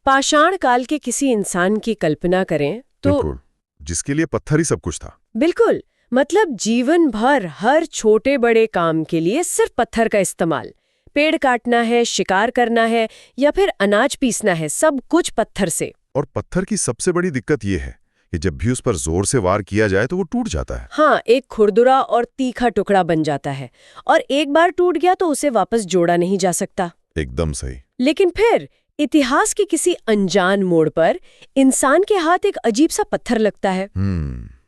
पाषाण काल के किसी इंसान की कल्पना करें तो बिल्कुल, जिसके लिए पत्थर ही सब कुछ था। बिल्कुल, मतलब जीवन भर हर छोटे बड़े काम के लिए सिर्फ पत्थर का इस्तेमाल। पेड़ काटना है, शिकार करना है या फिर अनाज पीसना है, सब कुछ पत्थर से। और पत्थर की सबसे बड़ी दिक्कत ये है कि जब भी उस पर जोर से वार किया जाए तो वो टूट जाता है। हाँ, एक खुरदुरा और तीखा टुकड़ा बन जाता है और एक बार टूट गया तो उसे वापस जोड़ा नहीं जा सकता। एकदम सही। लेकिन फिर इतिहास के किसी अनजान मोड़ पर इंसान के हाथ एक अजीब सा पत्थर लगता है।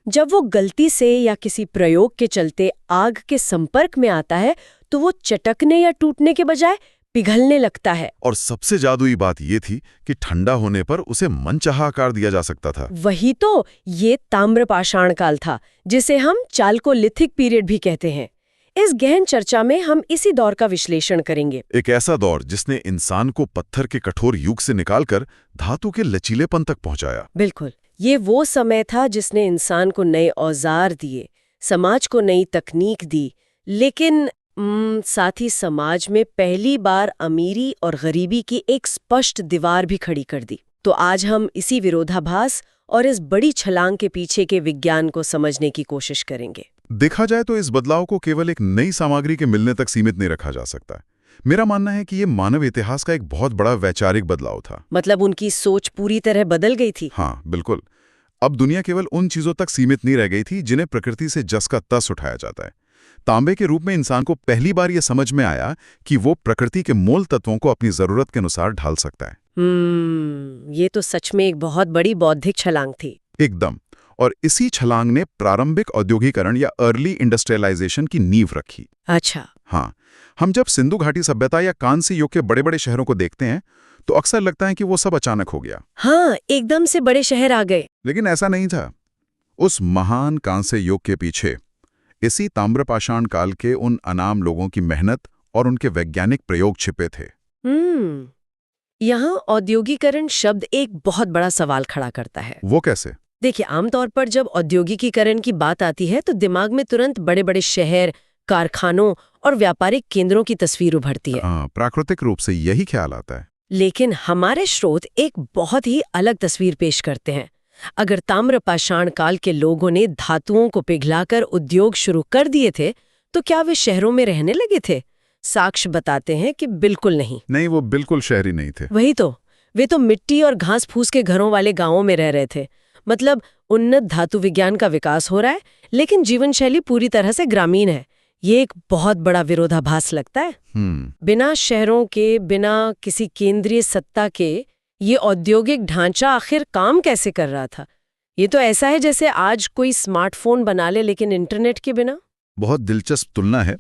जब वो गलती से या किसी प्रयोग के चलते आग के संपर्क में आता है तो वो चटकने या टूटने के बजाय पिघलने लगता है। और सबसे जादुई बात ये थी कि ठंडा होने पर उसे मनचाहा आकार दिया जा सकता था। वही तो, ये ताम्रपाषाण काल था, जिसे हम चाल्कोलिथिक पीरियड भी कहते हैं। इस गहन चर्चा में हम इसी दौर का विश्लेषण करेंगे। एक ऐसा दौर जिसने इंसान को पत्थर के कठोर युग से निकालकर धातु के लचीलेपन तक पहुंचाया। बिल्कुल, ये वो समय था जिसने इंसान को नए औजार दिए, समाज को नई तकनीक दी, लेकिन साथ ही समाज में पहली बार अमीरी और गरीबी की एक स्पष्ट दीवार भी खड़ी कर दी। तो आज हम इसी विरोधाभास और इस बड़ी छलांग के पीछे के विज्ञान को समझने की कोशिश करेंगे। देखा जाए तो इस बदलाव को केवल एक नई सामग्री के मिलने तक सीमित नहीं रखा जा सकता। मेरा मानना है कि ये मानव इतिहास का एक बहुत बड़ा वैचारिक बदलाव था। मतलब उनकी सोच पूरी तरह बदल गई थी। हाँ, बिल्कुल। अब दुनिया केवल उन चीजों तक सीमित नहीं रह गई थी जिन्हें प्रकृति से जस का तस उठाया जाता है। तांबे के रूप में इंसान को पहली बार यह समझ में आया कि वो प्रकृति के मूल तत्वों को अपनी जरूरत के अनुसार ढाल सकता है। ये तो सच में एक बहुत बड़ी बौद्धिक छलांग थी। एकदम। और इसी छलांग ने प्रारंभिक औद्योगिकरण या अर्ली इंडस्ट्रियलाइजेशन की नींव रखी। अच्छा। हाँ, हम जब सिंधु घाटी सभ्यता या कांस्य युग के बड़े बड़े शहरों को देखते हैं तो अक्सर लगता है कि वो सब अचानक हो गया। हाँ, एकदम से बड़े शहर आ गए। लेकिन ऐसा नहीं था। उस महान कांस्य युग के पीछे इसी ताम्रपाषाण काल के उन अनाम लोगों की मेहनत और उनके वैज्ञानिक प्रयोग छिपे थे। यहाँ औद्योगिकरण शब्द एक बहुत बड़ा सवाल खड़ा करता है। वो कैसे? देखिए, आमतौर पर जब औद्योगिकीकरण की बात आती है तो दिमाग में तुरंत बड़े बड़े शहर, कारखानों और व्यापारिक केंद्रों की तस्वीर उभरती है। प्राकृतिक रूप से यही ख्याल आता है। लेकिन हमारे स्रोत एक बहुत ही अलग तस्वीर पेश करते हैं। अगर ताम्रपाषाण काल के लोगों ने धातुओं को पिघलाकर उद्योग शुरू कर दिए थे तो क्या वे शहरों में रहने लगे थे? साक्ष्य बताते हैं कि बिल्कुल नहीं। नहीं, वो बिल्कुल शहरी नहीं थे। वही तो, वे तो मिट्टी और घास फूस के घरों वाले गांवों में रह रहे थे। मतलब उन्नत धातु विज्ञान का विकास हो रहा है लेकिन जीवन शैली पूरी तरह से ग्रामीण है। ये एक बहुत बड़ा विरोधाभास लगता है। बिना शहरों के, बिना किसी केंद्रीय सत्ता के ये औद्योगिक ढांचा आखिर काम कैसे कर रहा था? ये तो ऐसा है जैसे आज कोई स्मार्टफोन बना ले लेकिन इंटरनेट के बिना। बहुत दिलचस्प तुलना है,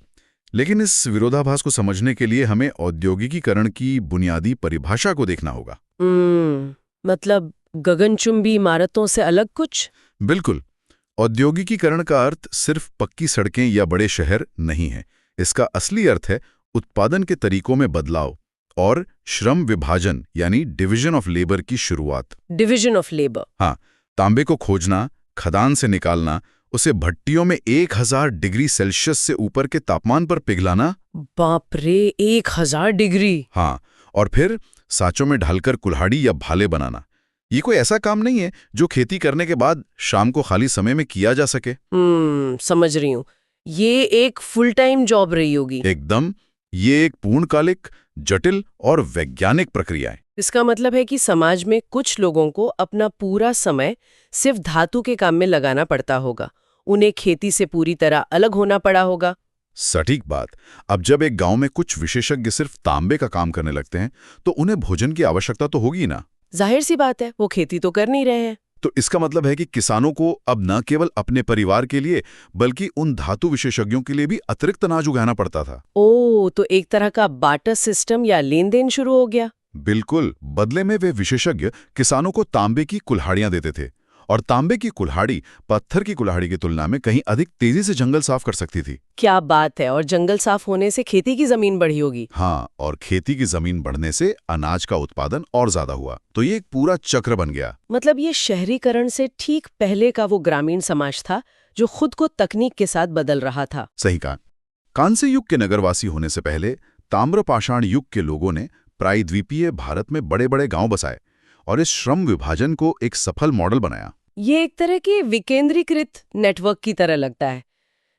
लेकिन इस विरोधाभास को समझने के लिए हमें औद्योगिकीकरण की बुनियादी परिभाषा को देखना होगा। मतलब गगनचुंबी इमारतों से अलग कुछ? बिल्कुल। औद्योगिकीकरण का अर्थ सिर्फ पक्की सड़कें या बड़े शहर नहीं है। इसका असली अर्थ है उत्पादन के तरीकों में बदलाव और श्रम विभाजन यानी डिवीजन ऑफ लेबर की शुरुआत। Division of labour. हाँ, तांबे को खोजना, खदान से निकालना, उसे भट्टियों में 1000 डिग्री सेल्सियस से ऊपर के तापमान पर पिघलाना। बाप रे, 1000 डिग्री! हाँ, और फिर साँचों में ढालकर कुल्हाड़ी या भाले बनाना। ये कोई ऐसा काम नहीं है जो खेती करने के बाद शाम को खाली समय में किया जा सके। समझ रही हूँ। ये एक फुल टाइम जॉब रही होगी। एकदम। ये एक पूर्णकालिक, जटिल और वैज्ञानिक प्रक्रिया है। इसका मतलब है कि समाज में कुछ लोगों को अपना पूरा समय सिर्फ धातु के काम में लगाना पड़ता होगा। उन्हें खेती से पूरी तरह अलग होना पड़ा होगा। सटीक बात। अब जब एक गांव में कुछ विशेषज्ञ सिर्फ तांबे का काम करने लगते हैं तो उन्हें भोजन की आवश्यकता तो होगी ना। जाहिर सी बात है, वो खेती तो कर नहीं रहे हैं। तो इसका मतलब है कि किसानों को अब न केवल अपने परिवार के लिए बल्कि उन धातु विशेषज्ञों के लिए भी अतिरिक्त अनाज उगाना पड़ता था। तो एक तरह का बार्टर सिस्टम या लेन देन शुरू हो गया। बिल्कुल। बदले में वे विशेषज्ञ किसानों को तांबे की कुल्हाड़ियां देते थे और तांबे की कुल्हाड़ी पत्थर की कुल्हाड़ी की तुलना में कहीं अधिक तेजी से जंगल साफ कर सकती थी। क्या बात है! और जंगल साफ होने से खेती की जमीन बढ़ी होगी। हाँ, और खेती की जमीन बढ़ने से अनाज का उत्पादन और ज्यादा हुआ। तो ये एक पूरा चक्र बन गया। मतलब ये शहरीकरण से ठीक पहले का वो ग्रामीण समाज था जो खुद को तकनीक के साथ बदल रहा था। सही कहा। कांस्य युग के नगरवासी होने से पहले ताम्रपाषाण युग के लोगों ने प्रायद्वीपीय भारत में बड़े बड़े गांव बसाए और इस श्रम विभाजन को एक सफल मॉडल बनाया। ये एक तरह की विकेंद्रीकृत नेटवर्क की तरह लगता है,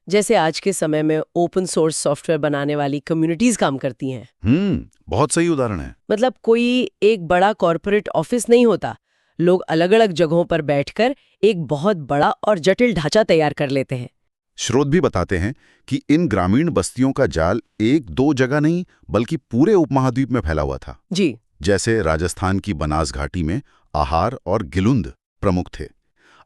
जैसे आज के समय में ओपन सोर्स सॉफ्टवेयर बनाने वाली कम्युनिटीज काम करती हैं। बहुत सही उदाहरण है। मतलब कोई एक बड़ा कॉरपोरेट ऑफिस नहीं होता, लोग अलग अलग जगहों पर बैठकर एक बहुत बड़ा और जटिल ढांचा तैयार कर लेते हैं। स्रोत भी बताते हैं कि इन ग्रामीण बस्तियों का जाल एक दो जगह नहीं बल्कि पूरे उपमहाद्वीप में फैला हुआ था। जी। जैसे राजस्थान की बनास घाटी में आहार और गिलुंद प्रमुख थे।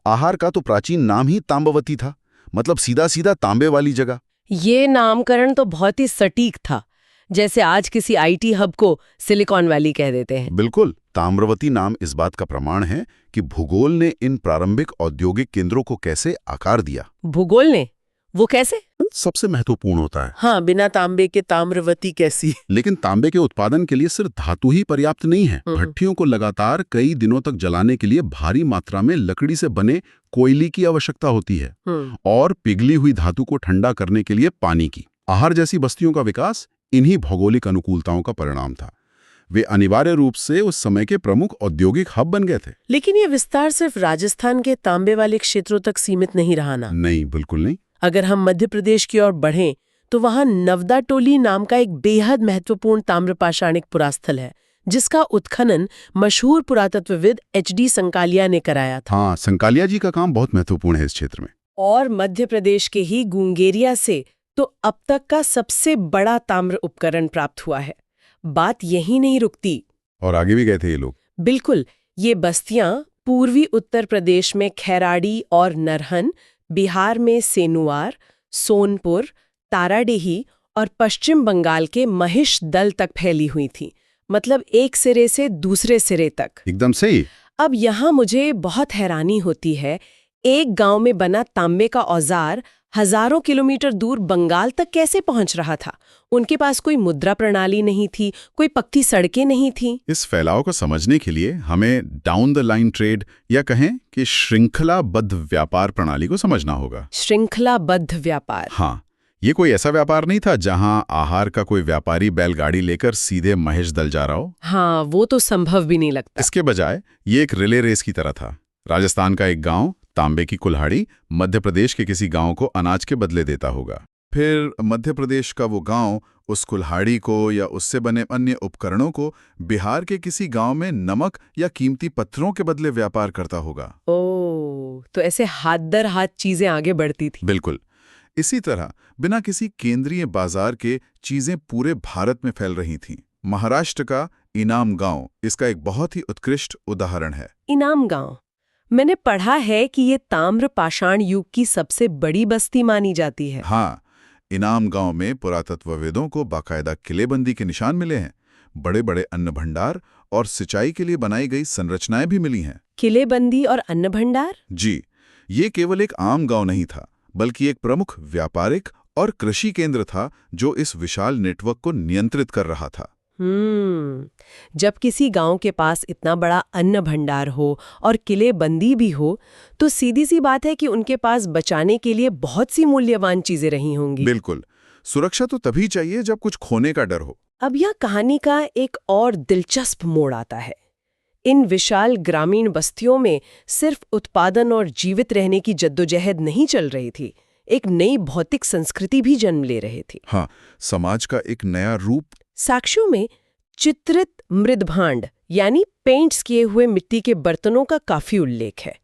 आहार का तो प्राचीन नाम ही तांबवती था, मतलब सीधा सीधा तांबे वाली जगह। ये नामकरण तो बहुत ही सटीक था, जैसे आज किसी आईटी हब को सिलिकॉन वैली कह देते हैं। बिल्कुल, ताम्रवती नाम इस बात का प्रमाण है कि भूगोल ने इन प्रारंभिक औद्योगिक केंद्रों को कैसे आकार दिया। भूगोल ने? वो कैसे? सबसे महत्वपूर्ण होता है। हाँ, बिना तांबे के ताम्रवती कैसी? लेकिन तांबे के उत्पादन के लिए सिर्फ धातु ही पर्याप्त नहीं है। भट्टियों को लगातार कई दिनों तक जलाने के लिए भारी मात्रा में लकड़ी से बने कोयले की आवश्यकता होती है और पिघली हुई धातु को ठंडा करने के लिए पानी की। आहार जैसी बस्तियों का विकास इन्हीं भौगोलिक अनुकूलताओं का परिणाम था। वे अनिवार्य रूप से उस समय के प्रमुख औद्योगिक हब बन गए थे। लेकिन ये विस्तार सिर्फ राजस्थान के तांबे वाले क्षेत्रों तक सीमित नहीं रहा ना? नहीं, बिल्कुल नहीं। अगर हम मध्य प्रदेश की ओर बढ़ें तो वहां नवदा टोली नाम का एक बेहद महत्वपूर्ण ताम्रपाषाणिक पुरास्थल है, जिसका उत्खनन मशहूर पुरातत्वविद एच.डी. संकालिया ने कराया था। हाँ, संकालिया जी का काम बहुत महत्वपूर्ण है इस क्षेत्र में। और मध्य प्रदेश के ही गुंगेरिया से तो अब तक का सबसे बड़ा ताम्र उपकरण प्राप्त हुआ है। बात यही नहीं रुकती, और आगे भी गए थे ये लोग। बिल्कुल। ये बस्तियां पूर्वी उत्तर प्रदेश में खैराड़ी और नरहन, बिहार में सेनुआर, सोनपुर, ताराडेही और पश्चिम बंगाल के महिषदल तक फैली हुई थी। मतलब एक सिरे से दूसरे सिरे तक। एकदम सही। अब यहाँ मुझे बहुत हैरानी होती है, एक गांव में बना तांबे का औजार हजारों किलोमीटर दूर बंगाल तक कैसे पहुंच रहा था? उनके पास कोई मुद्रा प्रणाली नहीं थी, कोई पक्की सड़कें नहीं थी। इस फैलाव को समझने के लिए हमें डाउन द लाइन ट्रेड या कहें कि श्रृंखलाबद्ध व्यापार प्रणाली को समझना होगा। श्रृंखलाबद्ध व्यापार। हाँ, ये कोई ऐसा व्यापार नहीं था जहां आहार का कोई व्यापारी बैलगाड़ी लेकर सीधे महिषदल जा रहा हो। हाँ, वो तो संभव भी नहीं लगता। इसके बजाय ये एक रिले रेस की तरह था। राजस्थान का एक गांव तांबे की कुल्हाड़ी मध्य प्रदेश के किसी गांव को अनाज के बदले देता होगा। फिर मध्य प्रदेश का वो गांव उस कुल्हाड़ी को या उससे बने अन्य उपकरणों को बिहार के किसी गांव में नमक या कीमती पत्थरों के बदले व्यापार करता होगा। ओह, तो ऐसे हाथ दर हाथ चीजें आगे बढ़ती थी। बिल्कुल। इसी तरह बिना किसी केंद्रीय बाजार के चीजें पूरे भारत में फैल रही थीं। महाराष्ट्र का इनाम गांव इसका एक बहुत ही उत्कृष्ट उदाहरण है। इनाम गांव, मैंने पढ़ा है कि ये ताम्र पाषाण युग की सबसे बड़ी बस्ती मानी जाती है। हाँ, इनाम गांव में पुरातत्वविदों को बाकायदा किलेबंदी के निशान मिले हैं। बड़े बड़े अन्न भंडार और सिंचाई के लिए बनाई गई संरचनाएं भी मिली हैं। किलेबंदी और अन्न भंडार? जी, ये केवल एक आम गांव नहीं था, बल्कि एक प्रमुख व्यापारिक और कृषि केंद्र था जो इस विशाल नेटवर्क को नियंत्रित कर रहा था। जब किसी गांव के पास इतना बड़ा अन्न भंडार हो और किलेबंदी भी हो, तो सीधी सी बात है कि उनके पास बचाने के लिए बहुत सी मूल्यवान चीजें रही होंगी। बिल्कुल। सुरक्षा तो तभी चाहिए जब कुछ खोने का डर हो। अब यह कहानी का एक और दिलचस्प मोड़ आता है। इन विशाल ग्रामीण बस्तियों में सिर्फ उत्पादन और जीवित रहने की जद्दोजहद नहीं चल रही थी, एक नई भौतिक संस्कृति भी जन्म ले रही थी। हाँ, समाज का एक नया रूप। साक्ष्यों में चित्रित मृदभांड यानी पेंट्स किए हुए मिट्टी के बर्तनों का काफी उल्लेख है,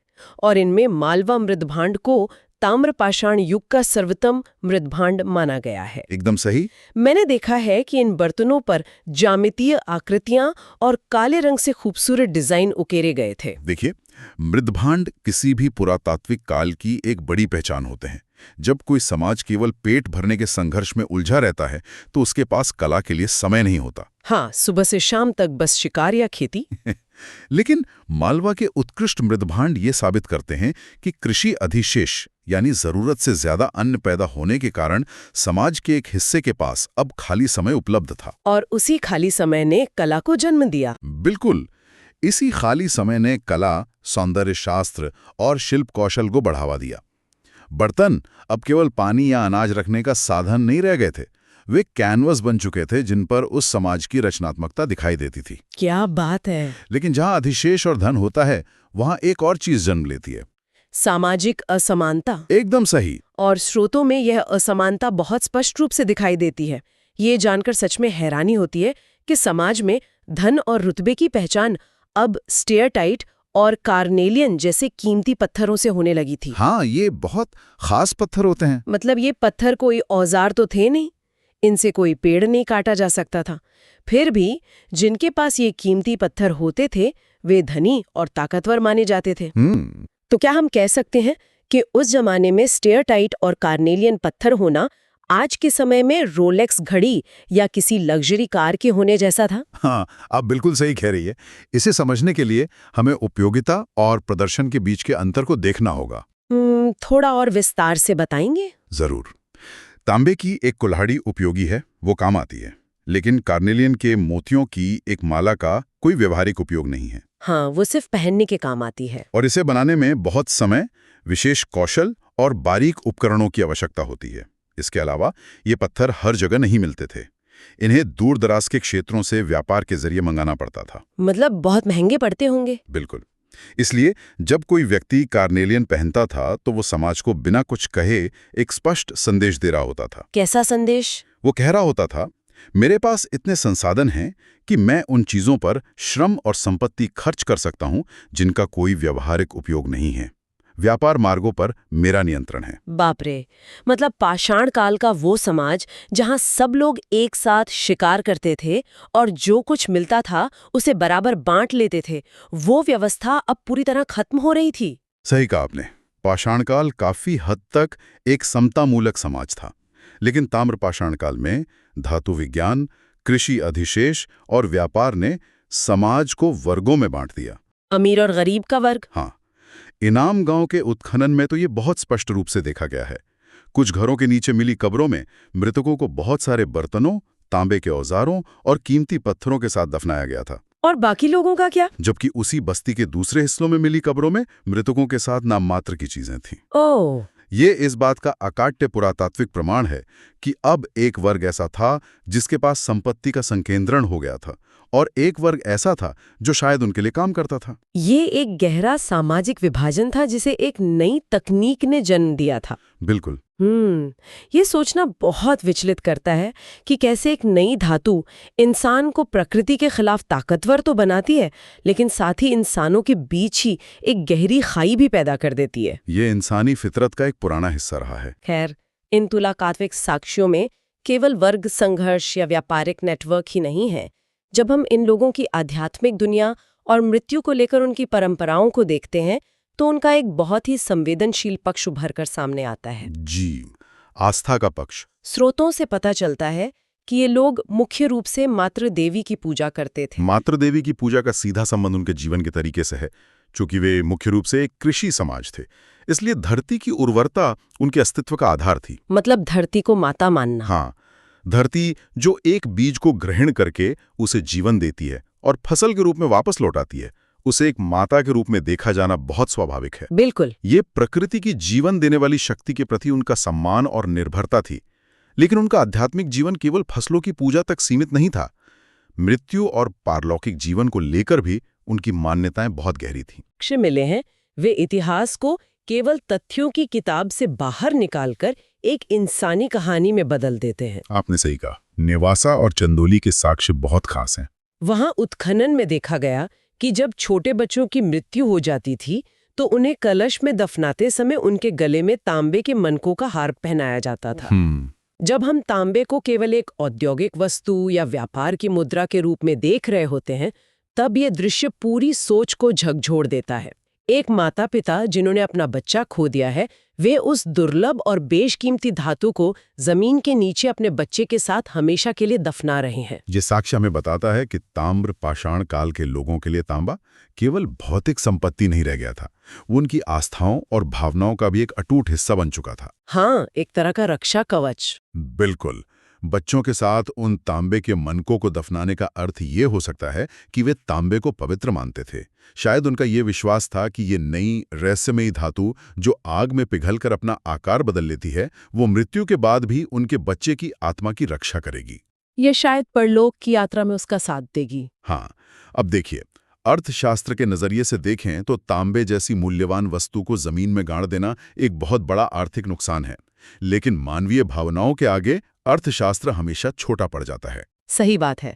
और इनमें मालवा मृदभांड को ताम्रपाषाण युग का सर्वोत्तम मृदभांड माना गया है। एकदम सही। मैंने देखा है कि इन बर्तनों पर ज्यामितीय आकृतियां और काले रंग से खूबसूरत डिजाइन उकेरे गए थे। देखिए, मृदभांड किसी भी पुरातात्विक काल की एक बड़ी पहचान होते हैं। जब कोई समाज केवल पेट भरने के संघर्ष में उलझा रहता है तो उसके पास कला के लिए समय नहीं होता। हाँ, सुबह से शाम तक बस शिकार या खेती। लेकिन मालवा के उत्कृष्ट मृदभांड ये साबित करते हैं कि कृषि अधिशेष यानी जरूरत से ज्यादा अन्न पैदा होने के कारण समाज के एक हिस्से के पास अब खाली समय उपलब्ध था, और उसी खाली समय ने कला को जन्म दिया। बिल्कुल। इसी खाली समय ने कला, सौंदर्य शास्त्र और शिल्प कौशल को बढ़ावा दिया। बर्तन अब केवल पानी या अनाज रखने का साधन नहीं रह गए थे, वे कैनवस बन चुके थे जिन पर उस समाज की रचनात्मकता दिखाई देती थी। क्या बात है। लेकिन जहां अधिशेष और धन होता है वहां एक और चीज जन्म लेती है। सामाजिक असमानता। एकदम सही। और स्रोतों में यह असमानता बहुत स्पष्ट रूप से दिखाई देती है। ये जानकर सच में हैरानी होती है कि समाज में धन और रुतबे की पहचान अब स्टेयरटाइट और कार्नेलियन जैसे कीमती पत्थरों से होने लगी थी। हाँ, ये बहुत खास पत्थर होते हैं। मतलब ये पत्थर कोई औजार तो थे नहीं, इनसे कोई पेड़ नहीं काटा जा सकता था। फिर भी जिनके पास ये कीमती पत्थर होते थे वे धनी और ताकतवर माने जाते थे। तो क्या हम कह सकते हैं कि उस जमाने में स्टेयरटाइट और कार्नेलियन पत्थर होना आज के समय में रोलेक्स घड़ी या किसी लग्जरी कार के होने जैसा था? हाँ, आप बिल्कुल सही कह रही है। इसे समझने के लिए हमें उपयोगिता और प्रदर्शन के बीच के अंतर को देखना होगा। थोड़ा और विस्तार से बताएंगे? जरूर। तांबे की एक कुल्हाड़ी उपयोगी है, वो काम आती है, लेकिन कार्नेलियन के मोतियों की एक माला का कोई व्यवहारिक उपयोग नहीं है। हाँ, वो सिर्फ पहनने के काम आती है। और इसे बनाने में बहुत समय, विशेष कौशल और बारीक उपकरणों की आवश्यकता होती है। इसके अलावा ये पत्थर हर जगह नहीं मिलते थे। इन्हें दूर दराज के क्षेत्रों से व्यापार के जरिए मंगाना पड़ता था। मतलब बहुत महंगे पड़ते होंगे। बिल्कुल। इसलिए जब कोई व्यक्ति कार्नेलियन पहनता था तो वो समाज को बिना कुछ कहे एक स्पष्ट संदेश दे रहा होता था। कैसा संदेश? वो कह रहा होता था, मेरे पास इतने संसाधन हैं कि मैं उन चीजों पर श्रम और संपत्ति खर्च कर सकता हूं जिनका कोई व्यावहारिक उपयोग नहीं है। व्यापार मार्गों पर मेरा नियंत्रण है। बाप रे। मतलब पाषाण काल का वो समाज जहां सब लोग एक साथ शिकार करते थे और जो कुछ मिलता था उसे बराबर बांट लेते थे, वो व्यवस्था अब पूरी तरह खत्म हो रही थी। सही कहा आपने। पाषाण काल काफी हद तक एक समतामूलक समाज था, लेकिन ताम्र पाषाण काल में धातु विज्ञान, कृषि अधिशेष और व्यापार ने समाज को वर्गों में बांट दिया। अमीर और गरीब का वर्ग। हाँ, इनाम गांव के उत्खनन में तो ये बहुत स्पष्ट रूप से देखा गया है। कुछ घरों के नीचे मिली कब्रों में मृतकों को बहुत सारे बर्तनों, तांबे के औजारों और कीमती पत्थरों के साथ दफनाया गया था। और बाकी लोगों का क्या? जबकि उसी बस्ती के दूसरे हिस्सों में मिली कब्रों में मृतकों के साथ नाम मात्र की चीजें थीं। ओह। ये इस बात का अकाट्य पुरातात्विक प्रमाण है कि अब एक वर्ग ऐसा था जिसके पास संपत्ति का संकेंद्रण हो गया था, और एक वर्ग ऐसा था जो शायद उनके लिए काम करता था। ये एक गहरा सामाजिक विभाजन था जिसे एक नई तकनीक ने जन्म दिया था। बिल्कुल। ये सोचना बहुत विचलित करता है कि कैसे एक नई धातु इंसान को प्रकृति के खिलाफ ताकतवर तो बनाती है, लेकिन साथ ही इंसानों के बीच ही एक गहरी खाई भी पैदा कर देती है। ये इंसानी फितरत का एक पुराना हिस्सा रहा है। खैर, इन तुलनात्मक साक्ष्यों में केवल वर्ग संघर्ष या व्यापारिक नेटवर्क ही नहीं है। जब हम इन लोगों की आध्यात्मिक दुनिया और मृत्यु को लेकर उनकी परंपराओं को देखते हैं तो उनका एक बहुत ही संवेदनशील पक्ष उभर कर सामने आता है। जी, आस्था का पक्ष। स्रोतों से पता चलता है कि ये लोग मुख्य रूप से मातृ देवी की पूजा करते थे। मातृ देवी की पूजा का सीधा संबंध उनके जीवन के तरीके से है। चूंकि वे मुख्य रूप से एक कृषि समाज थे, इसलिए धरती की उर्वरता उनके अस्तित्व का आधार थी। मतलब धरती को माता मानना। हाँ, धरती जो एक बीज को ग्रहण करके उसे जीवन देती है और फसल के रूप में वापस लौटाती है, उसे एक माता के रूप में देखा जाना बहुत स्वाभाविक है। बिल्कुल। ये प्रकृति की जीवन देने वाली शक्ति के प्रति उनका सम्मान और निर्भरता थी। लेकिन उनका आध्यात्मिक जीवन केवल फसलों की पूजा तक सीमित नहीं था। मृत्यु और पारलौकिक जीवन को लेकर भी उनकी मान्यताएं बहुत गहरी थीं। अक्षय मिले हैं, वे इतिहास को केवल तथ्यों की किताब से बाहर निकालकर एक इंसानी कहानी में बदल देते हैं। आपने सही कहा। नेवासा और चंदोली के साक्ष्य बहुत खास हैं। वहां उत्खनन में देखा गया कि जब छोटे बच्चों की मृत्यु हो जाती थी तो उन्हें कलश में दफनाते समय उनके गले में तांबे के मनकों का हार पहनाया जाता था। जब हम तांबे को केवल एक औद्योगिक वस्तु या व्यापार की मुद्रा के रूप में देख रहे होते हैं, तब ये दृश्य पूरी सोच को झकझोर देता है। एक माता पिता जिन्होंने अपना बच्चा खो दिया है, वे उस दुर्लभ और बेशकीमती धातु को जमीन के नीचे अपने बच्चे के साथ हमेशा के लिए दफना रहे हैं। ये साक्ष्य हमें बताता है कि ताम्र पाषाण काल के लोगों के लिए तांबा केवल भौतिक संपत्ति नहीं रह गया था, वो उनकी आस्थाओं और भावनाओं का भी एक अटूट हिस्सा बन चुका था। हाँ, एक तरह का रक्षा कवच। बिल्कुल। बच्चों के साथ उन तांबे के मनकों को दफनाने का अर्थ ये हो सकता है कि वे तांबे को पवित्र मानते थे। शायद उनका ये विश्वास था कि ये नई रहस्यमयी धातु जो आग में पिघलकर अपना आकार बदल लेती है, वो मृत्यु के बाद भी उनके बच्चे की आत्मा की रक्षा करेगी। ये शायद परलोक की यात्रा में उसका साथ देगी। हाँ, अब देखिए, अर्थशास्त्र के नजरिए से देखें तो तांबे जैसी मूल्यवान वस्तु को जमीन में गाड़ देना एक बहुत बड़ा आर्थिक नुकसान है, लेकिन मानवीय भावनाओं के आगे अर्थशास्त्र हमेशा छोटा पड़ जाता है। सही बात है।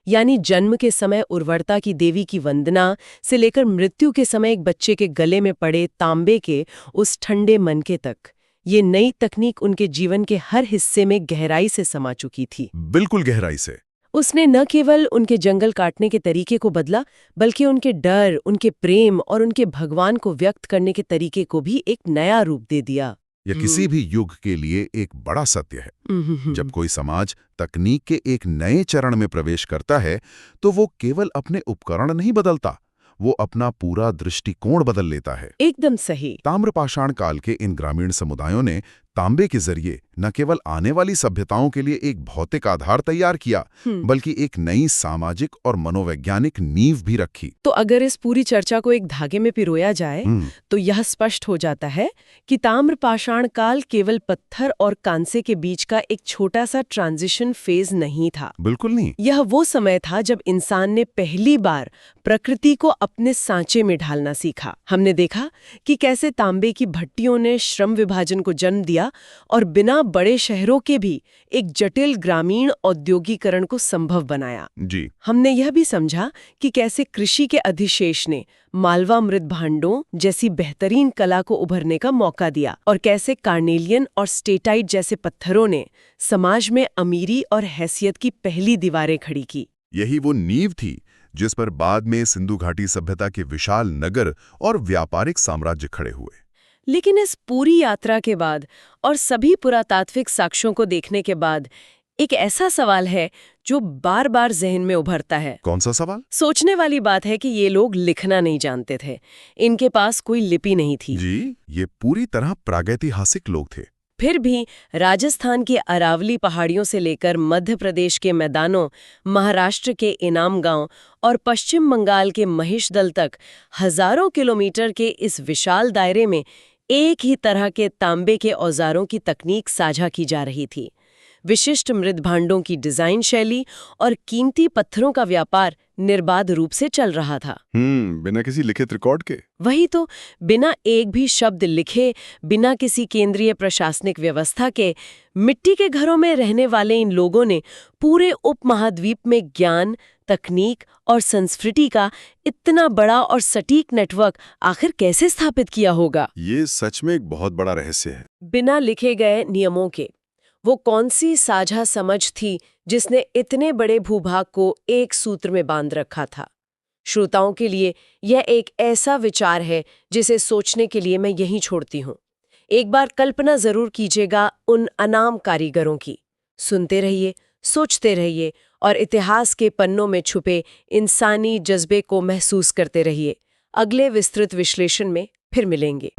यानी जन्म के समय उर्वरता की देवी की वंदना से लेकर मृत्यु के समय एक बच्चे के गले में पड़े तांबे के उस ठंडे मनके तक, ये नई तकनीक उनके जीवन के हर हिस्से में गहराई से समा चुकी थी। बिल्कुल गहराई से। उसने न केवल उनके जंगल काटने के तरीके को बदला, बल्कि उनके डर, उनके प्रेम और उनके भगवान को व्यक्त करने के तरीके को भी एक नया रूप दे दिया। यह किसी भी युग के लिए एक बड़ा सत्य है। जब कोई समाज तकनीक के एक नए चरण में प्रवेश करता है, तो वो केवल अपने उपकरण नहीं बदलता, वो अपना पूरा दृष्टिकोण बदल लेता है। एकदम सही। ताम्रपाषाण काल के इन ग्रामीण समुदायों ने तांबे के जरिए न केवल आने वाली सभ्यताओं के लिए एक भौतिक आधार तैयार किया, बल्कि एक नई सामाजिक और मनोवैज्ञानिक नींव भी रखी। तो अगर इस पूरी चर्चा को एक धागे में पिरोया जाए तो यह स्पष्ट हो जाता है कि ताम्रपाषाण काल केवल पत्थर और कांसे के बीच का एक छोटा सा ट्रांजिशन फेज नहीं था। बिल्कुल नहीं। यह वो समय था जब इंसान ने पहली बार प्रकृति को अपने सांचे में ढालना सीखा। हमने देखा कि कैसे तांबे की भट्टियों ने श्रम विभाजन को जन्म दिया और बिना बड़े शहरों के भी एक जटिल ग्रामीण औद्योगिकरण को संभव बनाया। जी। हमने यह भी समझा कि कैसे कृषि के अधिशेष ने मालवा मृत भांडों जैसी बेहतरीन कला को उभरने का मौका दिया, और कैसे कार्नेलियन और स्टेटाइट जैसे पत्थरों ने समाज में अमीरी और हैसियत की पहली दीवारें खड़ी की। यही वो नींव थी जिस पर बाद में सिंधु घाटी सभ्यता के विशाल नगर और व्यापारिक साम्राज्य खड़े हुए। लेकिन इस पूरी यात्रा के बाद और सभी पुरातात्विक साक्ष्यों को देखने के बाद एक ऐसा सवाल है जो बार बार जहन में उभरता है। कौन सा सवाल? सोचने वाली बात है कि ये लोग लिखना नहीं जानते थे, इनके पास कोई लिपि नहीं थी। जी, ये पूरी तरह प्रागैतिहासिक लोग थे। फिर भी राजस्थान की अरावली पहाड़ियों से लेकर मध्य प्रदेश के मैदानों, महाराष्ट्र के इनाम गांव और पश्चिम बंगाल के महिषदल तक हजारों किलोमीटर के इस विशाल दायरे में एक ही तरह के तांबे के औजारों की तकनीक साझा की जा रही थी। विशिष्ट मृत भांडों की डिजाइन शैली और कीमती पत्थरों का व्यापार निर्बाध रूप से चल रहा था। बिना किसी लिखित रिकॉर्ड के। वही तो, बिना एक भी शब्द लिखे, बिना किसी केंद्रीय प्रशासनिक व्यवस्था के, मिट्टी के घरों में रहने वाले इन लोगों ने पूरे उपमहाद्वीप में ज्ञान, तकनीक और संस्कृति का इतना बड़ा और सटीक नेटवर्क आखिर कैसे स्थापित किया होगा? ये सच में एक बहुत बड़ा रहस्य है। बिना लिखे गए नियमों के वो कौन सी साझा समझ थी जिसने इतने बड़े भूभाग को एक सूत्र में बांध रखा था? श्रोताओं के लिए यह एक ऐसा विचार है जिसे सोचने के लिए मैं यहीं छोड़ती हूँ। एक बार कल्पना जरूर कीजिएगा उन अनाम कारीगरों की। सुनते रहिए, सोचते रहिए और इतिहास के पन्नों में छुपे इंसानी जज्बे को महसूस करते रहिए। अगले विस्तृत विश्लेषण में फिर मिलेंगे।